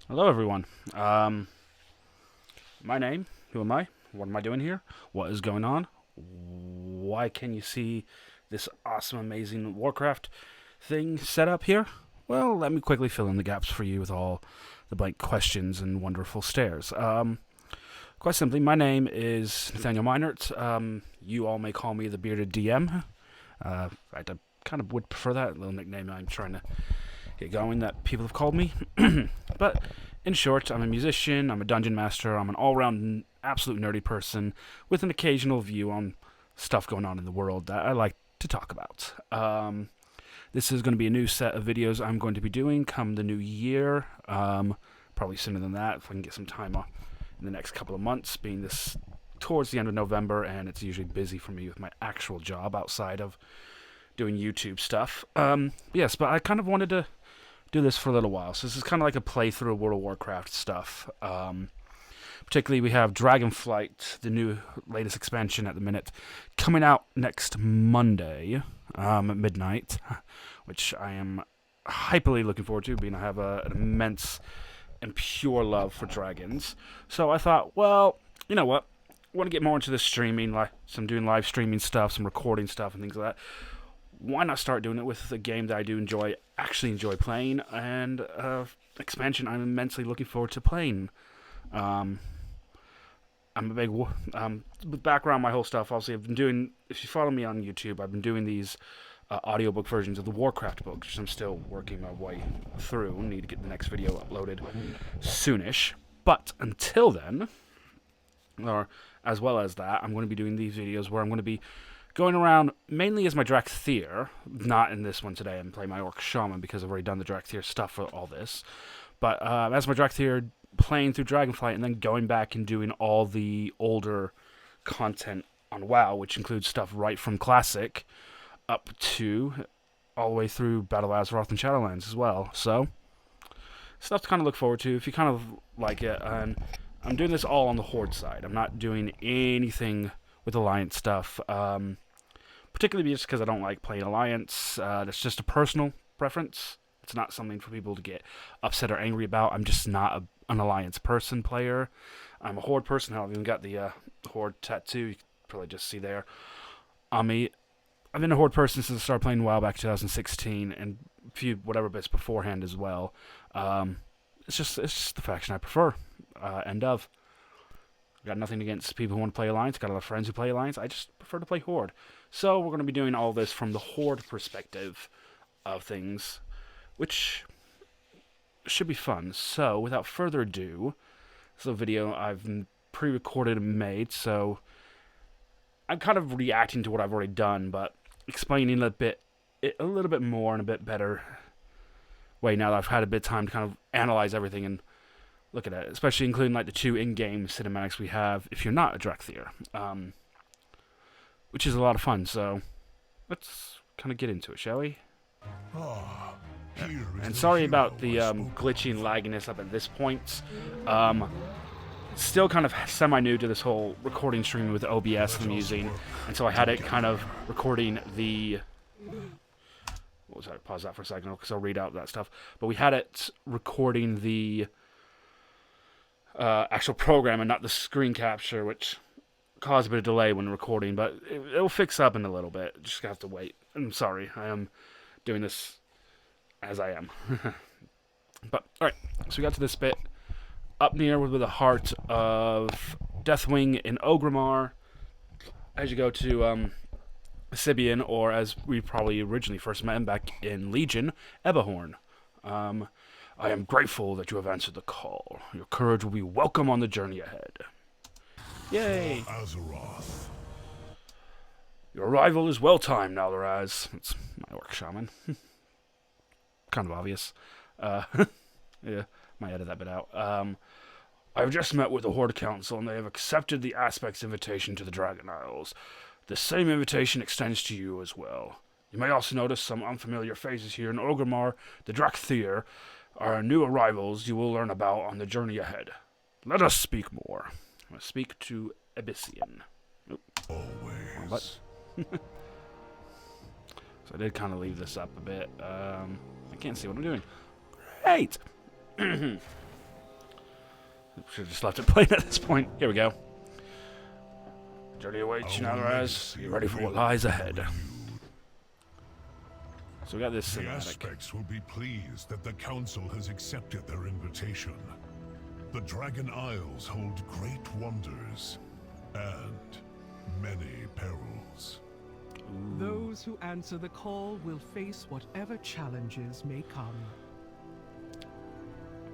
Hello, everyone. My name, who am I? What am I doing here? What is going on? Why can you see this awesome, amazing Warcraft thing set up here? Well, let me quickly fill in the gaps for you with all the blank questions and wonderful stares. Quite simply, my name is Nathaniel Meinert. You all may call me the Bearded DM. I kind of would prefer that little nickname I'm trying to get going that people have called me. But in short, I'm a musician, I'm a dungeon master, I'm an all-round absolute nerdy person with an occasional view on stuff going on in the world that I like to talk about. This is going to be a new set of videos I'm going to be doing come the new year. Probably sooner than that if I can get some time off in the next couple of months, being this towards the end of November, and it's usually busy for me with my actual job outside of doing YouTube stuff. Yes, but I kind of wanted to do this for a little while. So this is kind of like a playthrough of World of Warcraft stuff. Particularly, we have Dragonflight, the new latest expansion at the minute, coming out next Monday at midnight, which I am hyperly looking forward to, being I have an immense and pure love for dragons. So I thought, well, you know what? I want to get more into this streaming, like some doing live streaming stuff, some recording stuff, and things like that. Why not start doing it with a game that I do actually enjoy playing, and expansion I'm immensely looking forward to playing. I'm a big with background my whole stuff. Obviously, I've been doing. If you follow me on YouTube, I've been doing these audiobook versions of the Warcraft books, which I'm still working my way through. Need to get the next video uploaded soonish. But until then, or as well as that, I'm going to be doing these videos where I'm going to be going around mainly as my Drakthir, not in this one today. I'm playing my Orc Shaman because I've already done the Drakthir stuff for all this. But as my Drakthir, playing through Dragonflight and then going back and doing all the older content on WoW, which includes stuff right from Classic up to all the way through Battle of Azeroth and Shadowlands as well. So, stuff to kind of look forward to if you kind of like it. And I'm doing this all on the Horde side. I'm not doing anything with Alliance stuff. Particularly just because I don't like playing Alliance. That's just a personal preference. It's not something for people to get upset or angry about. I'm just not an Alliance person player. I'm a Horde person. I've even got the Horde tattoo. You can probably just see there on me. I've been a Horde person since I started playing WoW back in 2016, and a few whatever bits beforehand as well. It's just the faction I prefer. End of. Got nothing against people who want to play Alliance. Got a lot of friends who play Alliance. I just prefer to play Horde. So we're going to be doing all this from the Horde perspective of things, which should be fun. So without further ado, this is a video I've pre-recorded and made, so I'm kind of reacting to what I've already done, but explaining a little bit more in a bit better way now that I've had a bit of time to kind of analyze everything and look at it, especially including like the two in-game cinematics we have if you're not a Drakthir, which is a lot of fun. So let's kind of get into it, shall we? And sorry about the glitchy and lagginess up at this point. Still kind of semi-new to this whole recording streaming with OBS I'm using, and so I had it kind of recording the... What was that? Pause that for a second because I'll read out that stuff. But we had it recording the actual program and not the screen capture, which caused a bit of delay when recording, but it'll fix up in a little bit. Just have to wait. I'm sorry. I am doing this as I am. But, alright. So we got to this bit. Up near with the heart of Deathwing in Ogrimmar. As you go to Sibian, or as we probably originally first met him back in Legion, Ebahorn. I am grateful that you have answered the call. Your courage will be welcome on the journey ahead. Yay! Azeroth. Your arrival is well timed, Naldoraz. It's my Orc Shaman. Kind of obvious. Yeah, might edit that bit out. I have just met with the Horde Council, and they have accepted the Aspect's invitation to the Dragon Isles. The same invitation extends to you as well. You may also notice some unfamiliar faces here in Orgrimmar. The Drakthir are new arrivals you will learn about on the journey ahead. Let us speak more. I must speak to Abyssian. Nope. Always. So I did kind of leave this up a bit. I can't see what I'm doing. Great! Should have just left it playing at this point. Here we go. Journey awaits you now, Raz. Get ready for what lies ahead. So we got this The cinematic. aspects will be pleased that the Council has accepted their invitation. The Dragon Isles hold great wonders and many perils. Those who answer the call will face whatever challenges may come.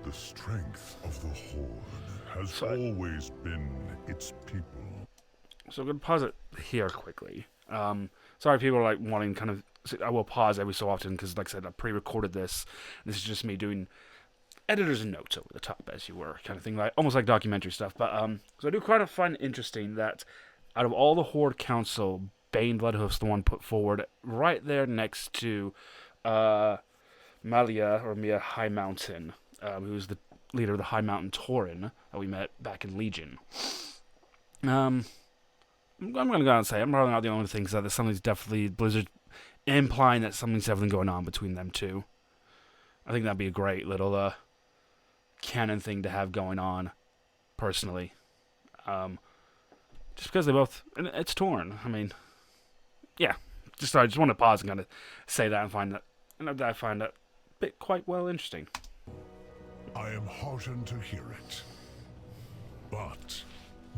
The strength of the Horde has always been its people. So I'm going to pause it here quickly. Sorry, people are like wanting kind of... I will pause every so often because, like I said, I pre-recorded this. This is just me doing editors and notes over the top, as you were, kind of thing, like almost like documentary stuff. But so I do kind of find it interesting that out of all the Horde Council, Bane Bloodhoof's the one put forward right there next to Malia or Mia High Mountain, who's the leader of the High Mountain Tauren that we met back in Legion. I'm going to go out and say I'm probably not the only thing that there's something's definitely Blizzard implying that something's definitely going on between them two. I think that'd be a great little canon thing to have going on, personally. Just because they both... And it's torn. I mean, yeah. I just want to pause and kind of say that and find that... And I find that bit quite well interesting. I am heartened to hear it. But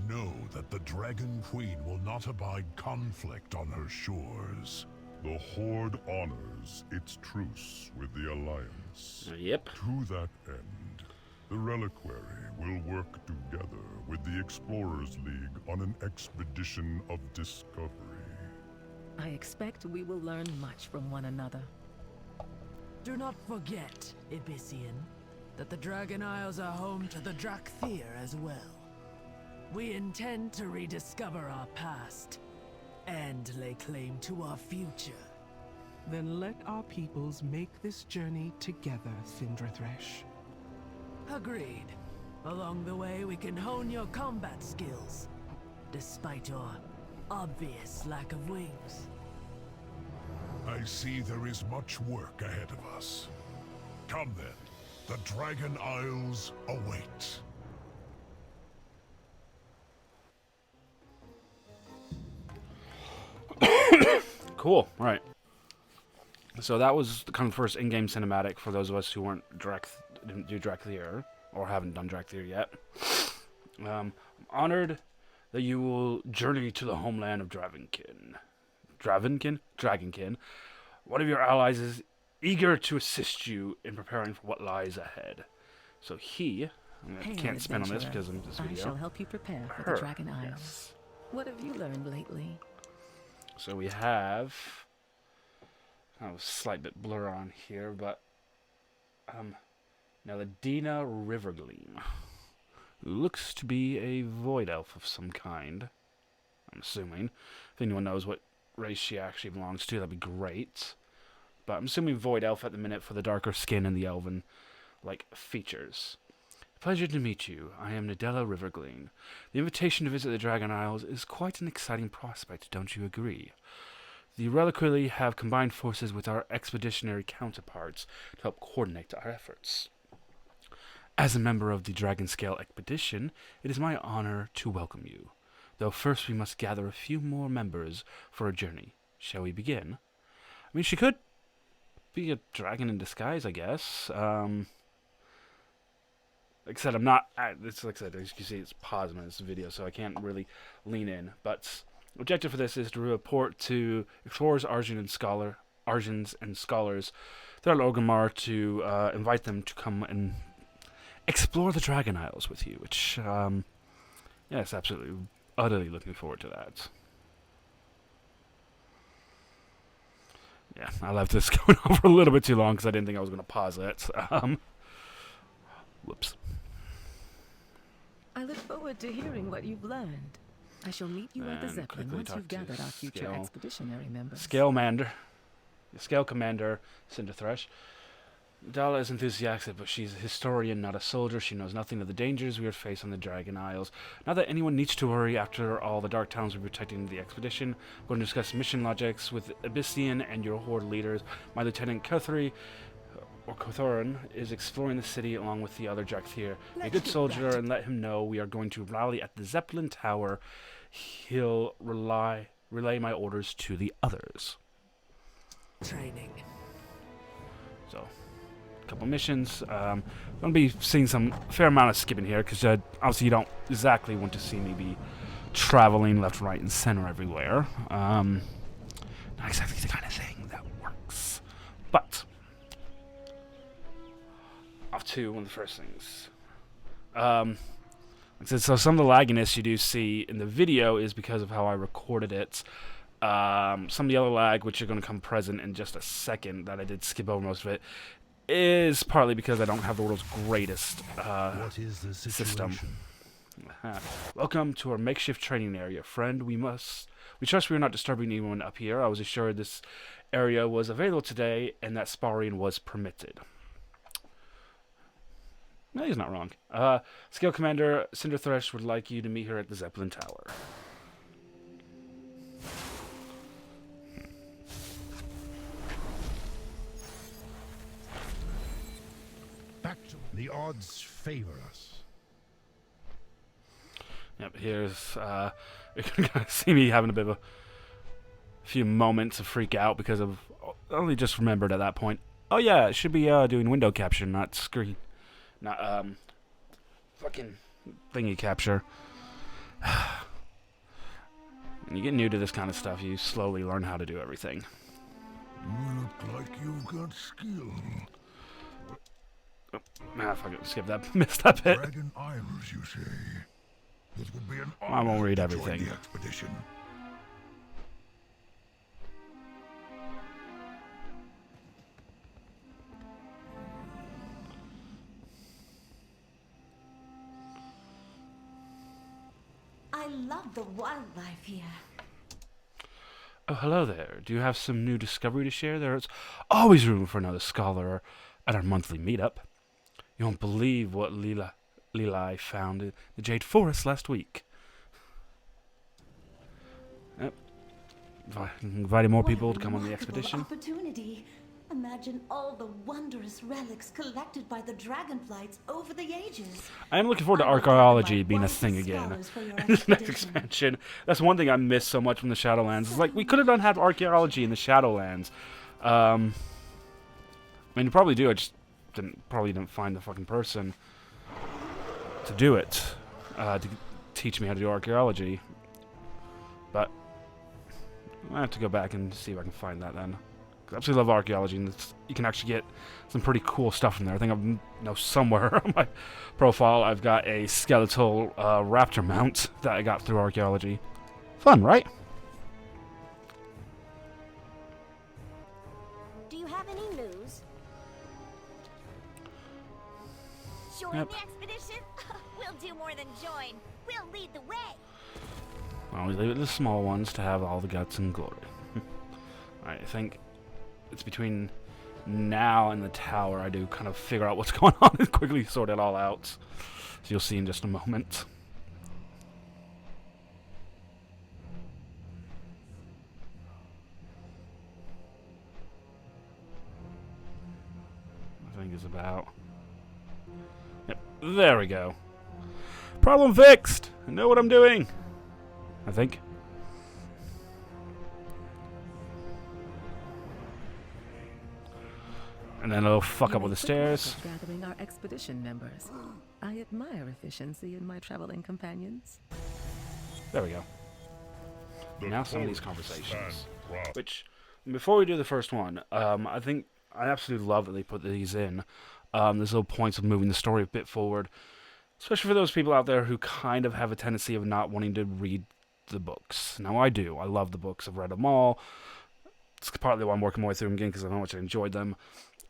know that the Dragon Queen will not abide conflict on her shores. The Horde honors its truce with the Alliance. Yep. To that end, the Reliquary will work together with the Explorers League on an expedition of discovery. I expect we will learn much from one another. Do not forget, Abyssian, that the Dragon Isles are home to the Drakthir as well. We intend to rediscover our past and lay claim to our future. Then let our peoples make this journey together, Cindrathresh. Agreed. Along the way, we can hone your combat skills, despite your obvious lack of wings. I see there is much work ahead of us. Come then, the Dragon Isles await. Cool. All right. So that was kind of the first in-game cinematic for those of us who didn't do Drakthir or haven't done Drakthir yet. I'm honored that you will journey to the homeland of Dragonkin. Dragonkin. One of your allies is eager to assist you in preparing for what lies ahead. So I can't spin on this because of this video. I shall help you prepare for the Dragon Isles. Yes. What have you learned lately? So we have a slight bit blur on here, but now the Dina Rivergleam looks to be a void elf of some kind. I'm assuming. If anyone knows what race she actually belongs to, that'd be great. But I'm assuming void elf at the minute for the darker skin and the elven features. Pleasure to meet you. I am Nadella Rivergleam. The invitation to visit the Dragon Isles is quite an exciting prospect, don't you agree? The Reliquary have combined forces with our expeditionary counterparts to help coordinate our efforts. As a member of the Dragon Scale Expedition, it is my honor to welcome you. Though first we must gather a few more members for a journey. Shall we begin? I mean, she could be a dragon in disguise, I guess. Like I said, I'm not... It's like I said, as you can see, it's pausing in this video, so I can't really lean in. But the objective for this is to report to explorers, Arjun Arjans and scholars throughout Orgrimmar to invite them to come and explore the Dragon Isles with you, which, yes, absolutely, utterly looking forward to that. Yeah, I left this going over a little bit too long because I didn't think I was going to pause it. Whoops. I look forward to hearing what you've learned. I shall meet you at the Zeppelin once you've gathered our future expeditionary members. Scale Commander, Cinderthresh. Dala is enthusiastic, but she's a historian, not a soldier. She knows nothing of the dangers we would face on the Dragon Isles. Not that anyone needs to worry. After all, the Dark Towns will be protecting the expedition. We're going to discuss mission logics with Abyssian and your Horde leaders. My Lieutenant Guthrie Orkothorin is exploring the city along with the other Drakthir. Be a Let's good get soldier right. and let him know we are going to rally at the Zeppelin Tower. He'll relay my orders to the others. Training. So, a couple missions. I'm going to be seeing some fair amount of skipping here because obviously you don't exactly want to see me be traveling left, right, and center everywhere. Not exactly the kind of thing that works. But off to one of the first things. So some of the lagginess you do see in the video is because of how I recorded it. Some of the other lag, which are going to come present in just a second, that I did skip over most of it, is partly because I don't have the world's greatest What is the system. situation? Welcome to our makeshift training area, friend. We trust we are not disturbing anyone up here. I was assured this area was available today and that sparring was permitted. No, he's not wrong. Scale Commander Cinderthresh would like you to meet her at the Zeppelin Tower. Back to the odds favor us. Yep, here's, you're gonna see me having a bit of a few moments of freak out because of, I only just remembered at that point, oh yeah, it should be doing window capture, not screen, not, fucking thingy capture. When you get new to this kind of stuff, you slowly learn how to do everything. You look like you've got skill. Nah, fuck it, skip that, missed that bit. Dragon Isles, you say? It would be an I won't honor read to everything. join the expedition. I love the wildlife here. Oh, hello there. Do you have some new discovery to share? There's always room for another scholar at our monthly meetup. You won't believe what Lila found in the Jade Forest last week. Yep. Inviting more people to come on the expedition. Opportunity. Imagine all the wondrous relics collected by the Dragonflights over the ages. I am looking forward to I will gather archaeology my being a wisest thing again scholars for your in this next expedition. expansion. That's one thing I miss so much from the Shadowlands. It's like, we could have had archaeology in the Shadowlands. I mean, you probably do, I just probably didn't find the fucking person to do it, to teach me how to do archaeology. But I have to go back and see if I can find that then. 'Cause I absolutely love archaeology, and you can actually get some pretty cool stuff from there. I think I know somewhere on my profile I've got a skeletal raptor mount that I got through archaeology. Fun, right? Do you have any news? Join Yep. the expedition? We'll do more than join. We'll lead the way. I always leave it to the small ones to have all the guts and glory. Alright, I think it's between now and the tower I do kind of figure out what's going on and quickly sort it all out. So you'll see in just a moment. I think it's about... Yep, there we go. Problem fixed! I know what I'm doing! I think. And then it'll fuck You up with the make quick work stairs. of gathering our expedition members. I admire efficiency in my traveling companions. There we go. The Now some of these forest conversations. stands proud. Which, before we do the first one, I think I absolutely love that they put these in. There's little points of moving the story a bit forward. Especially for those people out there who kind of have a tendency of not wanting to read the books. Now I do. I love the books. I've read them all. It's partly why I'm working my way through them again, because I know how much I enjoyed them.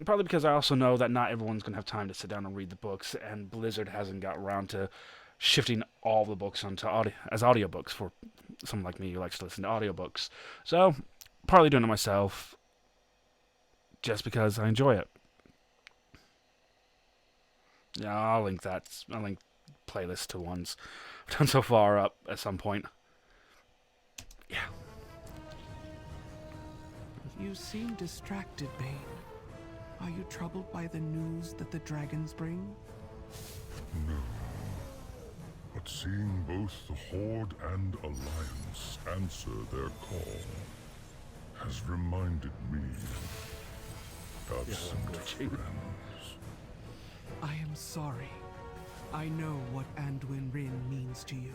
Probably because I also know that not everyone's going to have time to sit down and read the books, and Blizzard hasn't got around to shifting all the books onto as audiobooks for someone like me who likes to listen to audiobooks. So, partly doing it myself, just because I enjoy it. Yeah, I'll link playlist to ones I've done so far up at some point. You seem distracted, Bane. Are you troubled by the news that the dragons bring? No. But seeing both the Horde and Alliance answer their call has reminded me of some friends. I am sorry. I know what Anduin Rin means to you.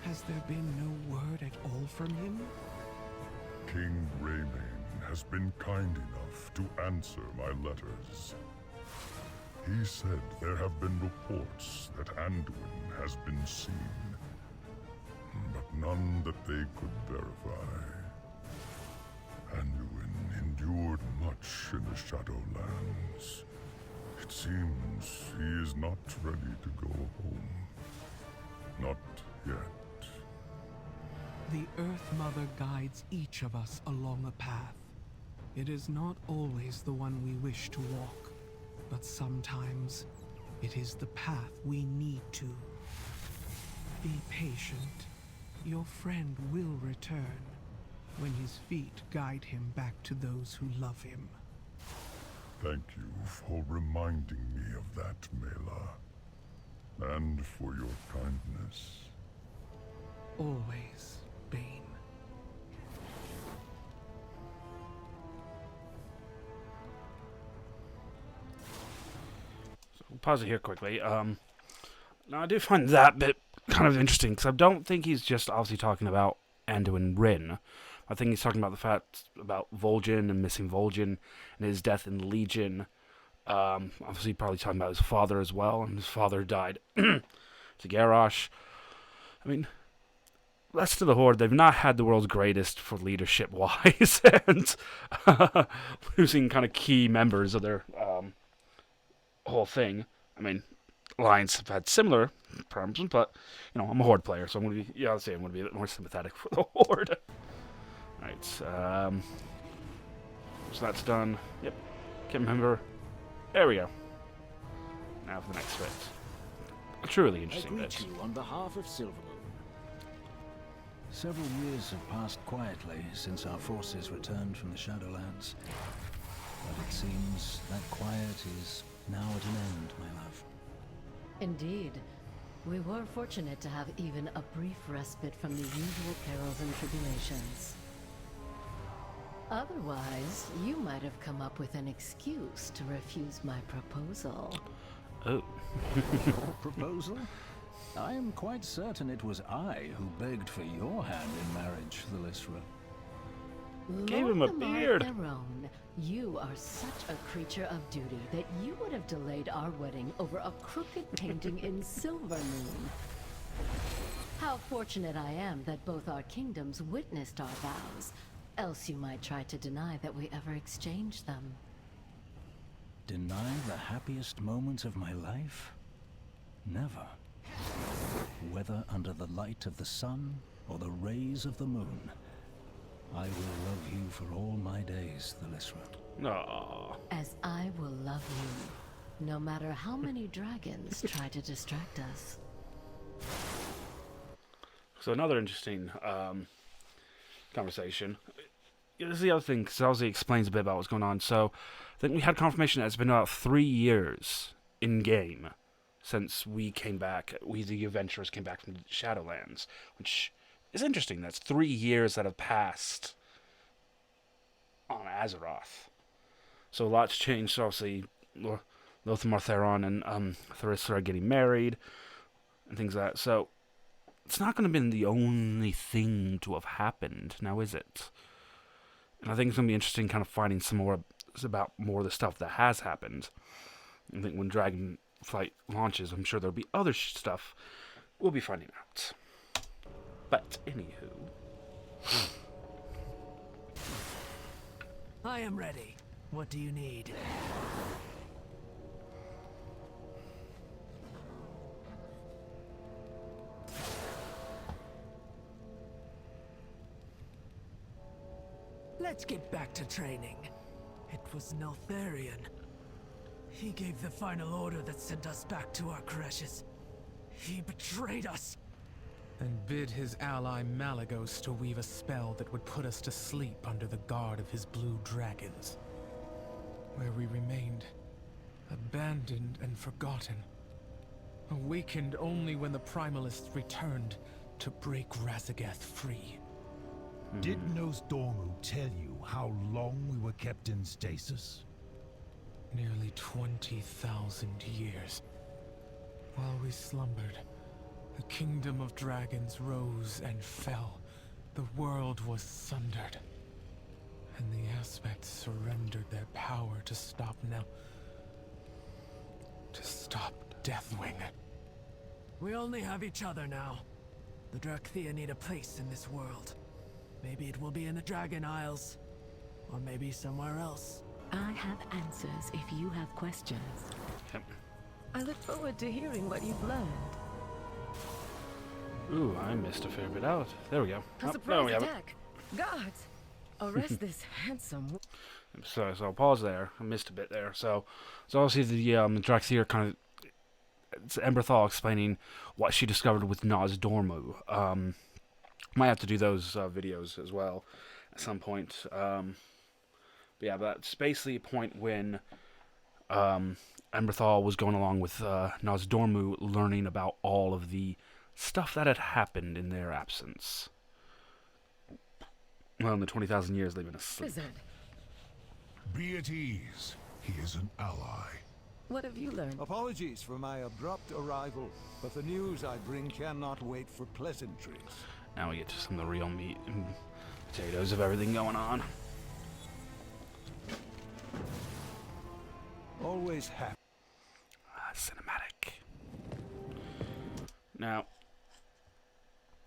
Has there been no word at all from him? King Raymane has been kind enough to answer my letters. He said there have been reports that Anduin has been seen, but none that they could verify. Anduin endured much in the Shadowlands. It seems he is not ready to go home. Not yet. The Earth Mother guides each of us along a path. It is not always the one we wish to walk, but sometimes it is the path we need to. Be patient. Your friend will return when his feet guide him back to those who love him. Thank you for reminding me of that, Mela. And for your kindness. Always, Bane. So we'll pause it here quickly. Now I do find that bit kind of interesting, because I don't think he's just obviously talking about Anduin Rin. I think he's talking about the fact about Vol'jin and missing Vol'jin and his death in Legion. Obviously probably talking about his father as well, and his father died to Garrosh. I mean, rest of the Horde, they've not had the world's greatest for leadership-wise, and losing kind of key members of their whole thing. I mean, Alliance have had similar problems, but, you know, I'm a Horde player, so I'm going to be, I'm going to be a bit more sympathetic for the Horde. Alright, so that's done. Yep, can't remember. There we go. Now for the next bit. A truly interesting bit. I greet you on behalf of Silvermoon. Several years have passed quietly since our forces returned from the Shadowlands. But it seems that quiet is now at an end, my love. Indeed. We were fortunate to have even a brief respite from the usual perils and tribulations. Otherwise, you might have come up with an excuse to refuse my proposal. Oh. Your proposal? I am quite certain it was I who begged for your hand in marriage, Thalysra. Gave him a Lord beard. Theron, you are such a creature of duty that you would have delayed our wedding over a crooked painting in Silvermoon. How fortunate I am that both our kingdoms witnessed our vows, else you might try to deny that we ever exchanged them. Deny the happiest moments of my life? Never. Whether under the light of the sun or the rays of the moon, I will love you for all my days, Thalysra. Aww. As I will love you, no matter how many dragons try to distract us. So another interesting conversation. This is the other thing, because obviously explains a bit about what's going on. So I think we had confirmation that it's been about 3 years in-game since we came back. We, the adventurers, came back from the Shadowlands, which is interesting. That's 3 years that have passed on Azeroth. So a lot's changed. Obviously, Lothar Theron and Thalysra are getting married and things like that. So it's not going to be the only thing to have happened, now is it? And I think it's going to be interesting kind of finding some more about more of the stuff that has happened. I think when Dragonflight launches, I'm sure there'll be other stuff we'll be finding out. But, anywho. I am ready. What do you need? Let's get back to training. It was Neltharion. He gave the final order that sent us back to our crashes. He betrayed us. And bid his ally Malagos to weave a spell that would put us to sleep under the guard of his blue dragons. where we remained, abandoned and forgotten, awakened only when the Primalists returned to break Razagath free. Did Nosdormu tell you how long we were kept in stasis? Nearly 20,000 years. While we slumbered, the kingdom of dragons rose and fell. The world was sundered. And the aspects surrendered their power to stop now. To stop Deathwing. We only have each other now. The Drakthea need a place in this world. Maybe it will be in the Dragon Isles. Or maybe somewhere else. I have answers if you have questions. Yep. I look forward to hearing what you've learned. Ooh, I missed a fair bit out. There we go. A Oh, surprise there we have it. attack! Guards! Arrest this handsome... So I'll pause there. I missed a bit there. So obviously the Drakthea kind of, it's Emberthal explaining what she discovered with Nosdormu. Might have to do those videos as well at some point. But yeah, that's basically a point when Emberthal was going along with Nosdormu, learning about all of the stuff that had happened in their absence. Well, in the 20,000 years they've been asleep. Wizard, Be at ease. He is an ally. what have you learned? Apologies for my abrupt arrival, but the news I bring cannot wait for pleasantries. Now we get to some of the real meat and potatoes of everything going on. Always happy. Cinematic. Now,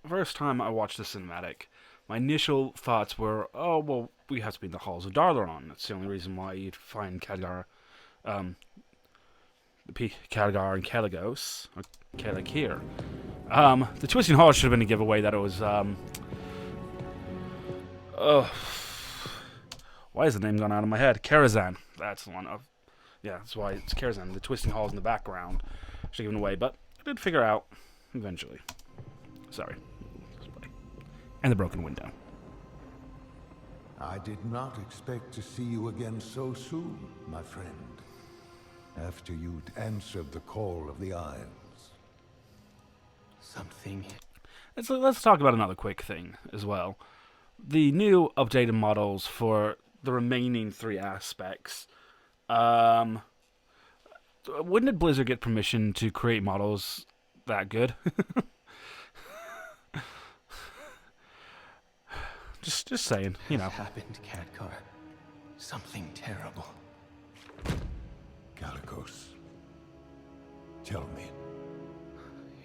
first time I watched the cinematic, my initial thoughts were, oh, well, we have to be in the halls of Darleron. That's the only reason why you'd find Khadgar, Khadgar and Kaligos, or Kalig here. The Twisting Halls should have been a giveaway that it was, why is the name gone out of my head? Karazhan. That's the one. Yeah, that's why it's Karazhan. The Twisting Halls in the background should have given away, but I did figure out eventually. Sorry. And the broken window. I did not expect to see you again so soon, my friend. After you'd answered the call of the Isles. Something. Let's talk about another quick thing as well. The new updated models for the remaining 3 aspects. When did Blizzard get permission to create models that good? just saying, you know. What happened, Khadgar? Something terrible. Kaligos, tell me.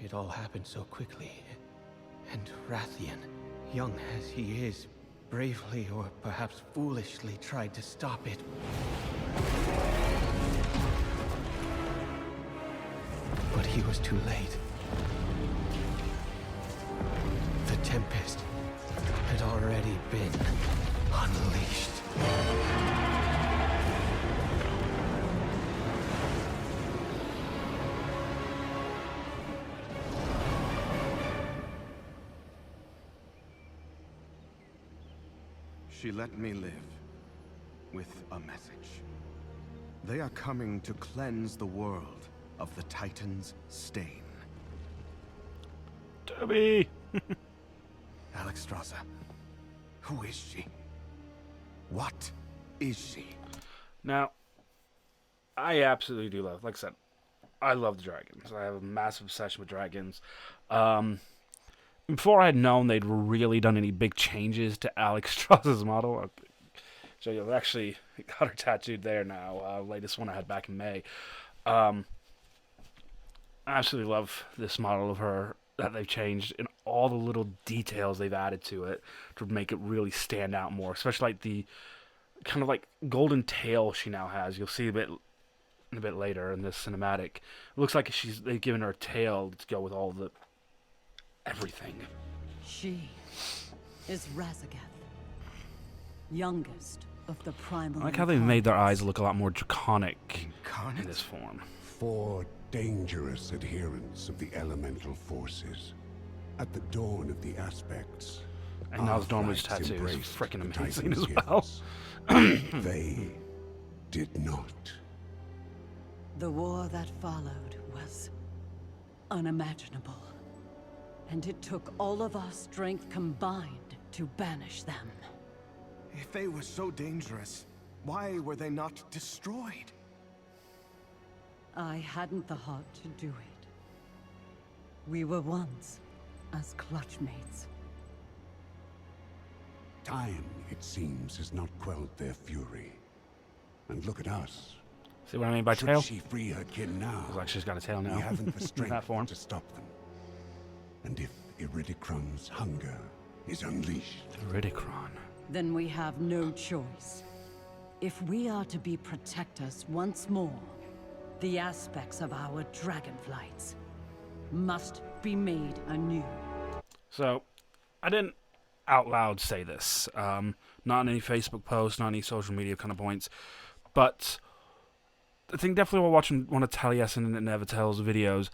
It all happened so quickly. And Rathian, young as he is, bravely or perhaps foolishly tried to stop it. But he was too late. The Tempest had already been unleashed. She let me live with a message. They are coming to cleanse the world of the Titan's stain. Toby! Alexstrasza, who is she? What is she? Now, I absolutely do love, like I said, I love the dragons. I have a massive obsession with dragons. Before I had known they'd really done any big changes to Alexstrasza's model, so you've actually got her tattooed there now, latest one I had back in May. I absolutely love this model of her that they've changed and all the little details they've added to it to make it really stand out more, especially like the kind of like golden tail she now has. You'll see a bit later in this cinematic. It looks like they've given her a tail to go with all the everything. She is Razagath, youngest of the primal. I like how they've made their eyes look a lot more draconic in this form. 4 dangerous adherents of the elemental forces. At the dawn of the aspects. And now the Dormer's tattoo is freaking amazing as well. They did not. The war that followed was unimaginable. And it took all of our strength combined to banish them. If they were so dangerous, why were they not destroyed? I hadn't the heart to do it. We were once as clutchmates. Time, it seems, has not quelled their fury. And look at us. See what I mean by Should tail? she free her kin now? Looks like she's got a tail now. We haven't the In strength that form. to stop them. And if Iridicron's hunger is unleashed... Iridicron. Then we have no choice. If we are to be protectors once more, the aspects of our Dragonflights must be made anew. So, I didn't out loud say this. Not on any Facebook posts, not any social media kind of points. But I think definitely while watching one of Taliesin and Nevatel's videos,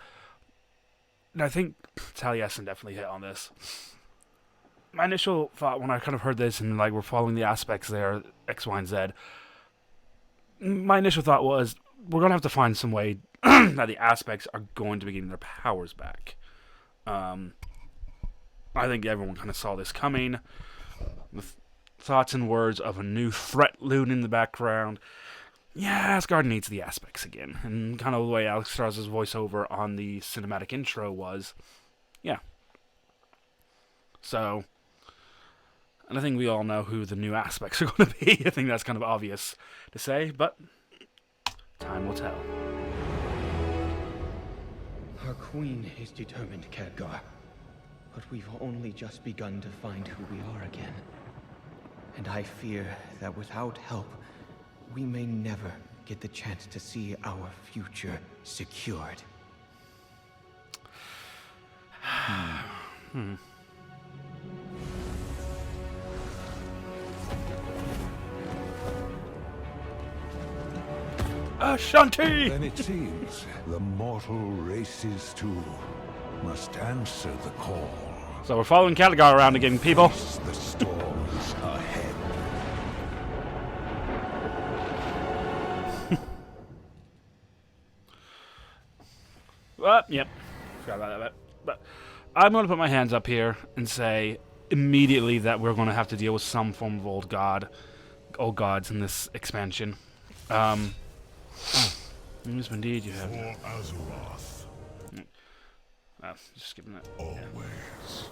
and I think Taliesin definitely hit on this. My initial thought when I kind of heard this and like we're following the aspects there, X, Y, and Z, my initial thought was we're going to have to find some way that the aspects are going to be getting their powers back. I think everyone kind of saw this coming. The thoughts and words of a new threat looming in the background. Yeah, Asgard needs the aspects again. And kind of the way Alex Strauss's voiceover on the cinematic intro was, yeah. So, and I think we all know who the new aspects are going to be. I think that's kind of obvious to say, but time will tell. Our queen is determined, Khadgar. But we've only just begun to find who we are again. And I fear that without help, we may never get the chance to see our future secured. Ashanti! Then it seems the mortal races too must answer the call. So we're following Khadgar around again, people. The storms ahead. Yep. Forgot about that bit. But I'm going to put my hands up here and say immediately that we're going to have to deal with some form of old gods in this expansion. Yes, indeed, you have. For Azeroth. Just skipping that. Always.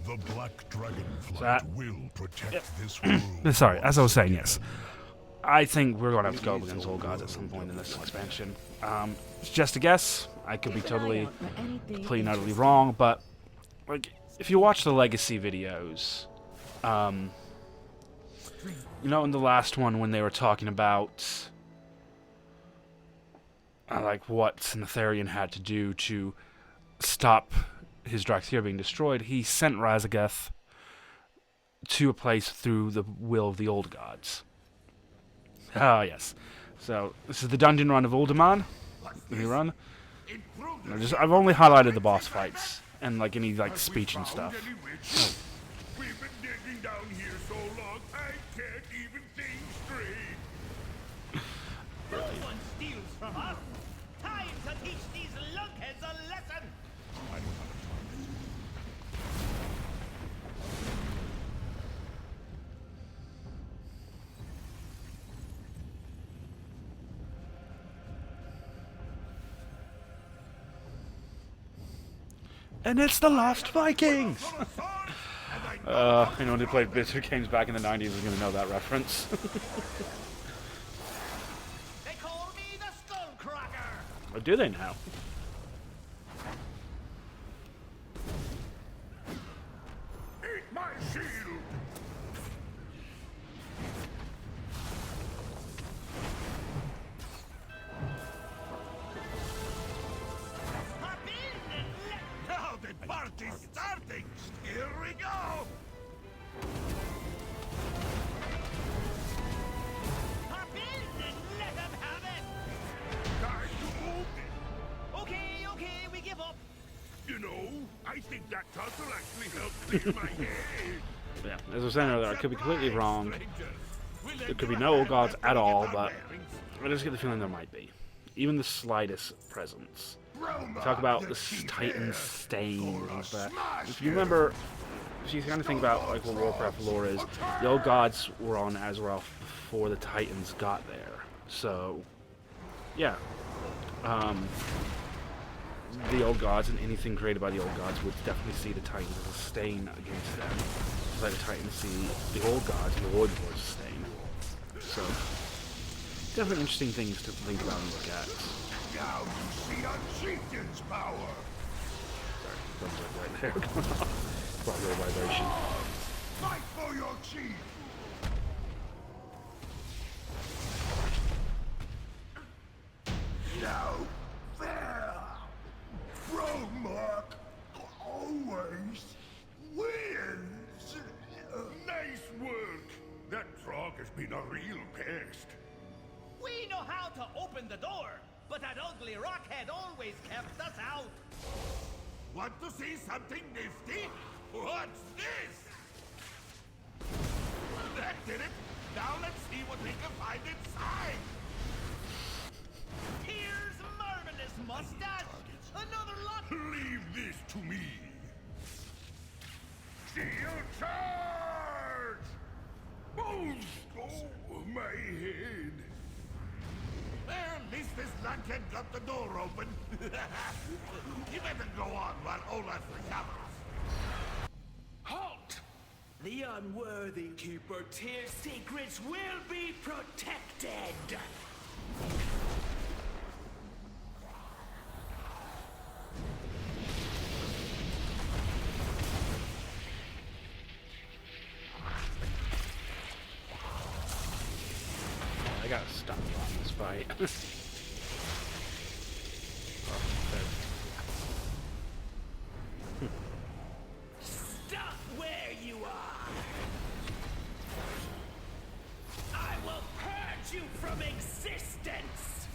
The Black Dragonflight will protect this world. Sorry, as I was saying, yes. I think we're going to have to go up against old gods at some point in this expansion. It's just a guess. I could be totally, completely and utterly wrong, but like, if you watch the Legacy videos, you know, in the last one when they were talking about like what Netherian had to do to stop his Drakthir being destroyed, he sent Razageth to a place through the will of the old gods. Ah, yes. So, this is the dungeon run of Uldaman. Let me run. I've only highlighted the boss fights and like any like speech and stuff. We've been digging down here so long, I can't even think straight. No one steals from us. Time to teach these lunkheads a lesson. And it's the Lost Vikings! Anyone who played Blizzard games back in the 90s is going to know that reference. They call me the Skullcracker. Or do they now? Eat my shield! Now the party's starting! Here we go! Hop in and let them have it. Time to move it! Okay, we give up. You know, I think that tussle actually helped clear my head. Yeah, as I was saying earlier, I could be completely wrong. there could be no old gods at all, but I just get the feeling there might be. Even the slightest presence. Talk about this Titan stain and that. If you remember, if you kind of think about like what Warcraft lore is, the old gods were on Azeroth before the Titans got there. So, yeah. The old gods and anything created by the old gods would definitely see the Titans as a stain against them. Just like the Titans see the old gods and the Void Lords as a stain. So, definitely interesting things to think about and look at. Now you see a chieftain's power. Sorry, thumbs up right there. Probably a vibration. Fight for your chief. Now there. Romark always wins. Nice work. That frog has been a real pest. We know how to open the door, but that ugly rockhead always kept us out. Want to see something nifty? What's this? That did it. Now let's see what we can find inside. Here's Marvelous Mustache. Another lot. Leave this to me. Shield charge! Oh, my head. Well, at least this lunkhead got the door open. You better go on while Olaf recovers. Halt! The unworthy Keeper Tyr's secrets will be protected. I gotta stop on this fight. Stop where you are! I will purge you from existence!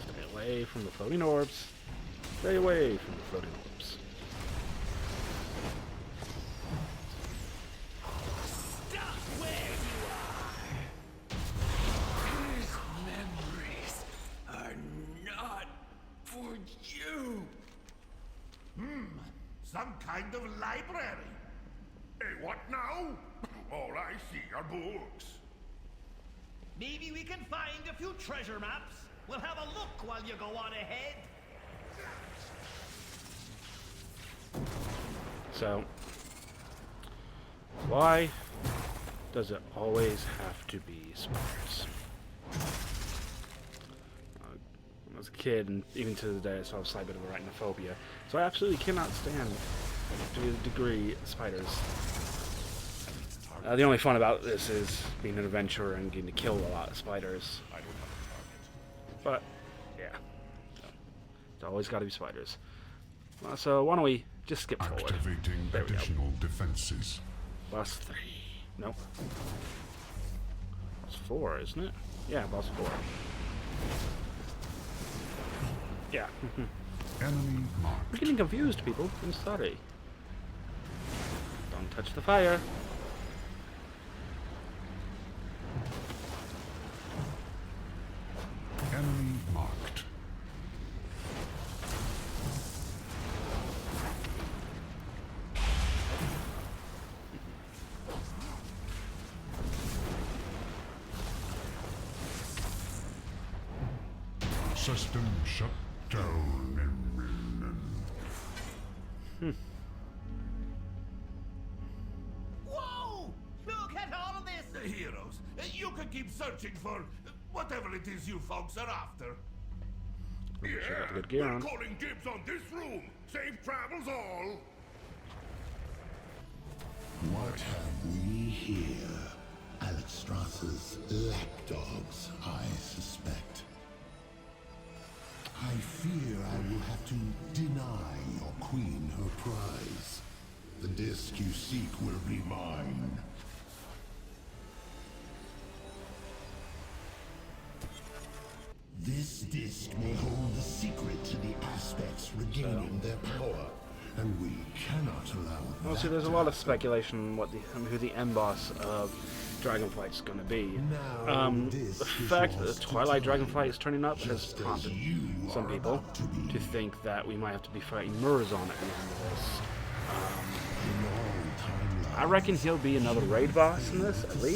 Stay away from the floating orbs. Stay away from the floating orbs. Stop where you are! These memories are not for you! Some kind of library. Hey, what now? All I see are books. Maybe we can find a few treasure maps. We'll have a look while you go on ahead. So, why does it always have to be spiders? When I was a kid, and even to this day, I still have a slight bit of arachnophobia. So I absolutely cannot stand, to a degree, spiders. The only fun about this is being an adventurer and getting to kill a lot of spiders. But, yeah. So, it's always got to be spiders. So why don't we just skip forward. Activating additional defenses. Boss 3. No. Boss 4, isn't it? Yeah, boss 4. Yeah. Enemy marked. We're getting confused, people. I'm sorry. Don't touch the fire. Enemy marked. System shut down. Whoa! Look at all of this! Heroes, you can keep searching for whatever it is you folks are after. Sure got the good gear on. Calling dibs on this room. Safe travels all. What have we here? Alexstrasza's lapdogs, I suspect. I fear I will have to deny your queen her prize. The disc you seek will be mine. This disc may hold the secret to the aspects regaining their power, and we cannot allow that. Well, see, there's a lot of speculation on who the end boss of Dragonflight's going to be. The fact that the Twilight Dragonflight is turning up has prompted some people to think that we might have to be fighting Murazon at the end of this. I reckon he'll be another raid boss in this, at least.